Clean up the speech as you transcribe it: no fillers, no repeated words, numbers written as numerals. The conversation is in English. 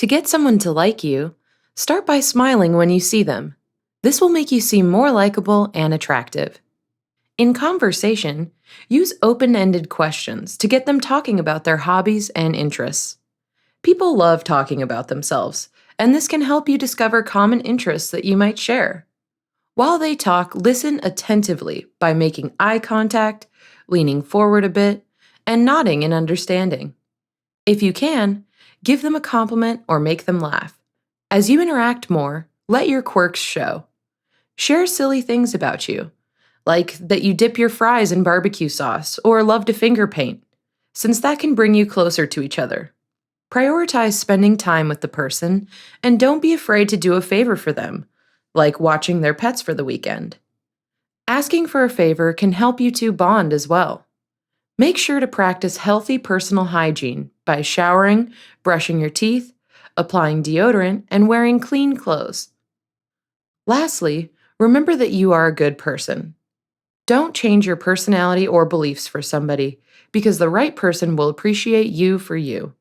To get someone to like you, start by smiling when you see them. This will make you seem more likable and attractive. In conversation, use open ended questions to get them talking about their hobbies and interests. People love talking about themselves, and this can help you discover common interests that you might share. While they talk, listen attentively by making eye contact, leaning forward a bit, and nodding in understanding. If you can, give them a compliment or make them laugh. As you interact more, let your quirks show. Share silly things about you, like that you dip your fries in barbecue sauce or love to finger paint, since that can bring you closer to each other. Prioritize spending time with the person and don't be afraid to do a favor for them, like watching their pets for the weekend. Asking for a favor can help you two bond as well. Make sure to practice healthy personal hygiene by showering, brushing your teeth, applying deodorant, and wearing clean clothes. Lastly, remember that you are a good person. Don't change your personality or beliefs for somebody, because the right person will appreciate you for you.